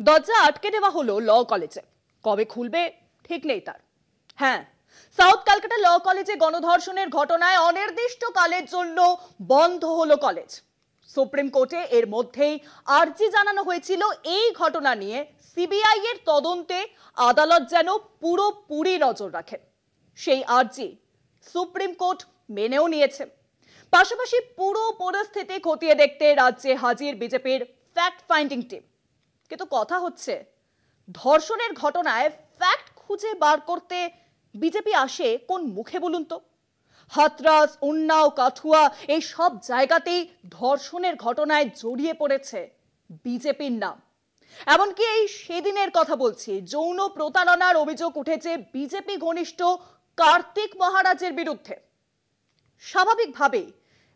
দরজা আটকে দেওয়া হলো ল কলেজে। কবে খুলবে ঠিক নেই তার। হ্যাঁ, সাউথ ক্যালকাটা ল কলেজে গণধর্ষণের ঘটনায় অনির্দিষ্টকালের জন্য বন্ধ হলো কলেজ। সুপ্রিম কোর্টে এর মধ্যেই আর্জি জানানো হয়েছিল এই ঘটনা নিয়ে সিবিআই এর তদন্তে আদালত যেন পুরোপুরি নজর রাখেন। সেই আর্জি সুপ্রিম কোর্ট মেনেও নিয়েছে। পাশাপাশি পুরো পরিস্থিতি খতিয়ে দেখতে রাজ্যে হাজির বিজেপির ফ্যাক্ট ফাইন্ডিং টিম। কিন্তু কথা হচ্ছে, ধর্ষণের ঘটনায় ফ্যাক্ট খুঁজে বার করতে বিজেপি আসে কোন মুখে বলুন তো? হাতরাস, উন্নাও, কাঠুয়া এই সব জায়গাতেই ধর্ষণের ঘটনায় জড়িয়ে পড়েছে বিজেপির নাম। এমনকি এই সেদিনের কথা বলছি, যৌন প্রতারণার অভিযোগ উঠেছে বিজেপি ঘনিষ্ঠ কার্তিক মহারাজের বিরুদ্ধে। স্বাভাবিকভাবেই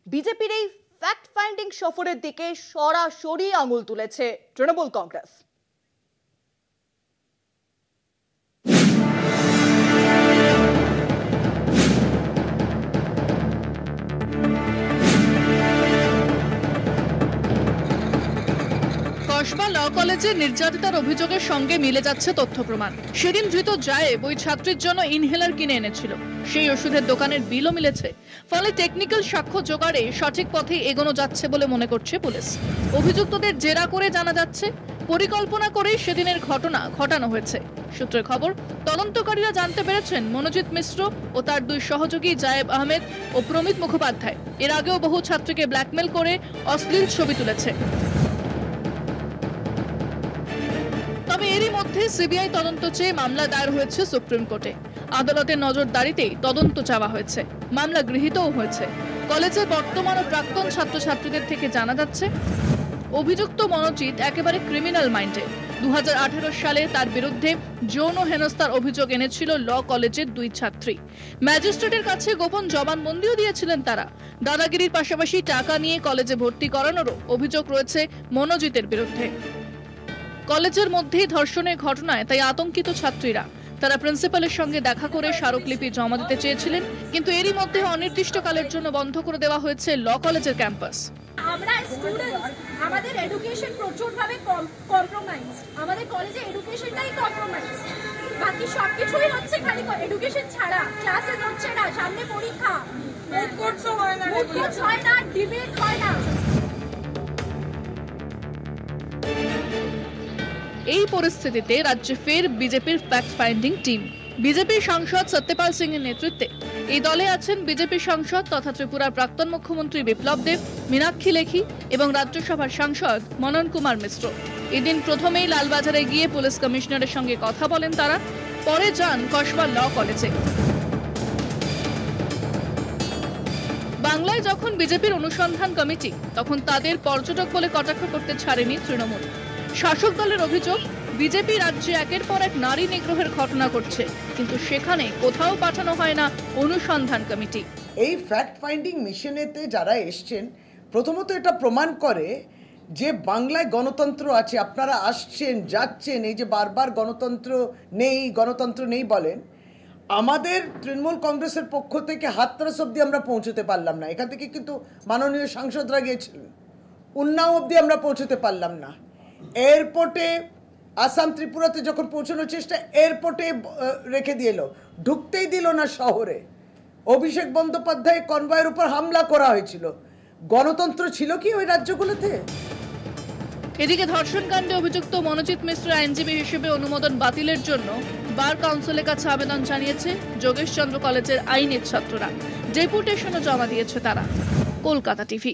বিজেপির এই ফ্যাক্ট ফাইন্ডিং সফরের দিকে সরাসরি আঙুল তুলেছে তৃণমূল কংগ্রেস। কসবা ল কলেজে নির্যাতিতার অভিযোগের সঙ্গে মিলে যাচ্ছে তথ্য প্রমাণ। সেদিন ধৃত জায়েব ওই ছাত্রীর জন্য ইনহেলার কিনে এনেছিল, সেই ওষুধের দোকানের বিলও মিলেছে। ফলে টেকনিক্যাল সাক্ষ্য জোগাড়ে সঠিক পথে এগোনো যাচ্ছে বলে মনে করছে পুলিশ। অভিযুক্তদের জেরা করে জানা যাচ্ছে পরিকল্পনা করেই সেদিনের ঘটনা ঘটানো হয়েছে। সূত্রের খবর, তদন্তকারীরা জানতে পেরেছেন মনোজিৎ মিশ্র ও তার দুই সহযোগী জায়েব আহমেদ ও প্রমিত মুখোপাধ্যায় এর আগেও বহু ছাত্রীকে ব্ল্যাকমেল করে অশ্লীল ছবি তুলেছে। তবে এরই মধ্যে সিবিআই তদন্ত চেয়ে মামলা দায়ের হয়েছে সুপ্রিম কোর্টে। আদালতের নজরদারিতেই তদন্ত চাওয়া হয়েছে, মামলা গৃহীতও হয়েছে। কলেজের বর্তমান ও প্রাক্তন ছাত্রছাত্রীদের থেকে জানা যাচ্ছে অভিযুক্ত মনোজিৎ একেবারে ক্রিমিনাল মাইন্ডে। 2018 সালে তার বিরুদ্ধে যৌন হেনস্থার অভিযোগ এনেছিল ল কলেজের দুই ছাত্রী। ম্যাজিস্ট্রেটের কাছে গোপন জবানবন্দিও দিয়েছিলেন তারা। দাদাগিরির পাশাপাশি টাকা নিয়ে কলেজে ভর্তি করানোরও অভিযোগ রয়েছে মনোজিতের বিরুদ্ধে। কলেজের মধ্যেই ধর্ষণের ঘটনায় তাই আতঙ্কিত ছাত্রীরা। তারা প্রিন্সিপালের সঙ্গে দেখা করে স্মারকলিপি জমা দিতে চেয়েছিলেন, কিন্তু এরই মধ্যে অনির্দিষ্টকালের জন্য বন্ধ করে দেওয়া হয়েছে ল কলেজের ক্যাম্পাস। আমরা স্টুডেন্টস, আমাদের এডুকেশন প্রচুরভাবে কম্প্রোমাইজ। আমাদের কলেজে এডুকেশনটাই কম্প্রোমাইজ, বাকি সবকিছুই হচ্ছে খালি এডুকেশন ছাড়া। ক্লাসেস হচ্ছে না, সামনে পরীক্ষা, মুড কোর্টসও হয় না, ডিবেট হয় না। এই পরিস্থিতিতে রাজ্যে ফের বিজেপির ফ্যাক্ট ফাইন্ডিং টিম। বিজেপির সাংসদ সত্যপাল সিং এর নেতৃত্বে এই দলে আছেন বিজেপি সাংসদ তথা ত্রিপুরার প্রাক্তন মুখ্যমন্ত্রী বিপ্লব দেব, মীনাক্ষী লেখি এবং রাজ্যসভার সাংসদ মনন কুমার মিশ্র। এদিন প্রথমেই লালবাজারে গিয়ে পুলিশ কমিশনারের সঙ্গে কথা বলেন তারা, পরে যান কসবা ল কলেজে। বাংলায় যখন বিজেপির অনুসন্ধান কমিটি, তখন তাদের পর্যটক বলে কটাক্ষ করতে ছাড়েনি তৃণমূল। শাসক দলের অভিযোগ, বিজেপি রাজ্যে একের পর এক নারী নিগ্রহের ঘটনা ঘটছে, কিন্তু সেখানে কোথাও পাঠানো হয় না অনুসন্ধান কমিটি। এই ফ্যাক্ট ফাইন্ডিং মিশনেতে যারা এসছেন, প্রথমত এটা প্রমাণ করে যে বাংলায় গণতন্ত্র আছে। আপনারা আসছেন, যাচ্ছেন, এই যে বারবার গণতন্ত্র নেই বলেন, আমাদের তৃণমূল কংগ্রেসের পক্ষ থেকে হাতরাস অব্দি আমরা পৌঁছতে পারলাম না। এখান থেকে কিন্তু মাননীয় সাংসদরা গিয়েছিলেন, উন্নাও অব্দি আমরা পৌঁছতে পারলাম না। এয়ারপোর্টে আসাম ত্রিপুরাতে যখন পৌঁছানোর চেষ্টা, এয়ারপোর্টে রেখে দিয়ে এলো, ঢুকতেই দিল না শহরে। অভিষেক বন্দ্যোপাধ্যায় কনভয়ের উপর হামলা করা হয়েছিল। গণতন্ত্র ছিল কি ওই রাজ্যগুলোতে? এদিকে ধর্ষণ কাণ্ডে অভিযুক্ত মনোজিৎ মিশ্র আইনজীবী হিসেবে অনুমোদন বাতিলের জন্য বার কাউন্সিলের কাছে আবেদন জানিয়েছে যোগেশচন্দ্র কলেজের আইনের ছাত্ররা। ডেপুটেশনও জমা দিয়েছে তারা। কলকাতা টিভি।